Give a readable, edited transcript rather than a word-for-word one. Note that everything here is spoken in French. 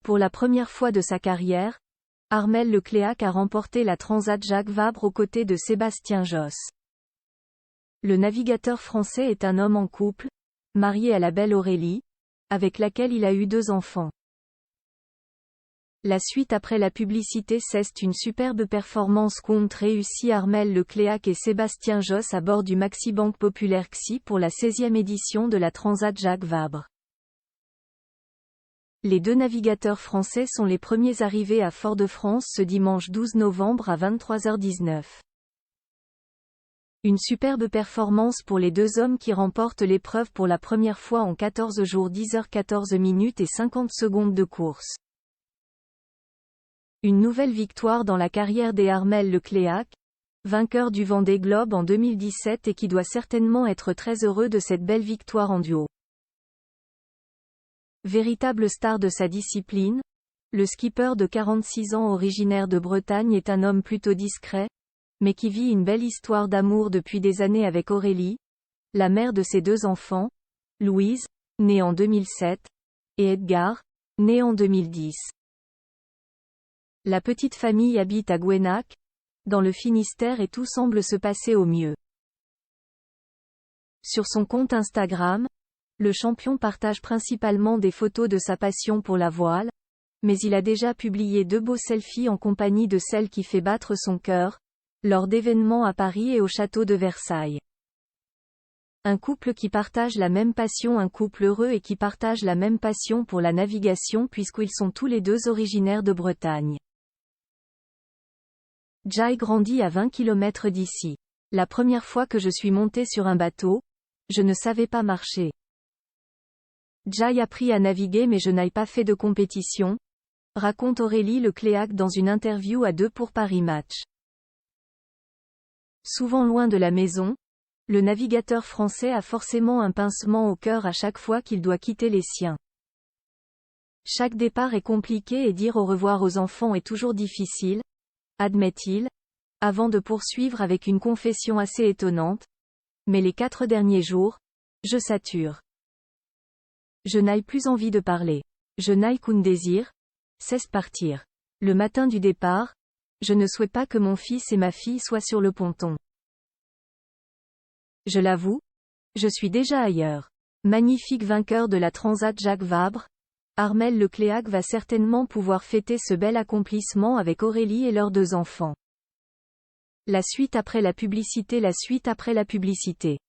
Pour la première fois de sa carrière, Armelle Lecléac a remporté la Transat Jacques Vabre aux côtés de Sébastien Josse. Le navigateur français est un homme en couple, marié à la belle Aurélie, avec laquelle il a eu 2 enfants. La suite après la publicité. C'est une superbe performance qu'ont réussi Armelle Lecléac et Sébastien Josse à bord du Maxibank Populaire XI pour la 16e édition de la Transat Jacques Vabre. Les 2 navigateurs français sont les premiers arrivés à Fort-de-France ce dimanche 12 novembre à 23h19. Une superbe performance pour les 2 hommes qui remportent l'épreuve pour la première fois en 14 jours 10h14 minutes et 50 secondes de course. Une nouvelle victoire dans la carrière des Armelle Lecléac, vainqueur du Vendée Globe en 2017 et qui doit certainement être très heureux de cette belle victoire en duo. Véritable star de sa discipline, le skipper de 46 ans originaire de Bretagne est un homme plutôt discret, mais qui vit une belle histoire d'amour depuis des années avec Aurélie, la mère de ses 2 enfants, Louise, née en 2007, et Edgar, né en 2010. La petite famille habite à Gouénac, dans le Finistère et tout semble se passer au mieux. Sur son compte Instagram, le champion partage principalement des photos de sa passion pour la voile, mais il a déjà publié 2 beaux selfies en compagnie de celle qui fait battre son cœur, lors d'événements à Paris et au château de Versailles. Un couple qui partage la même passion, un couple heureux et qui partage la même passion pour la navigation puisqu'ils sont tous les 2 originaires de Bretagne. Jai grandit à 20 km d'ici. La première fois que je suis monté sur un bateau, je ne savais pas marcher. Jai a appris à naviguer mais je n'ai pas fait de compétition, raconte Aurélie Lecléac dans une interview à 2 pour Paris Match. Souvent loin de la maison, le navigateur français a forcément un pincement au cœur à chaque fois qu'il doit quitter les siens. Chaque départ est compliqué et dire au revoir aux enfants est toujours difficile, admet-il, avant de poursuivre avec une confession assez étonnante. Mais les 4 derniers jours, je sature. Je n'ai plus envie de parler. Je n'ai qu'un désir, c'est partir. Le matin du départ, je ne souhaite pas que mon fils et ma fille soient sur le ponton. Je l'avoue, je suis déjà ailleurs. Magnifique vainqueur de la Transat Jacques Vabre, Armelle Lecléac va certainement pouvoir fêter ce bel accomplissement avec Aurélie et leurs 2 enfants. La suite après la publicité. La suite après la publicité.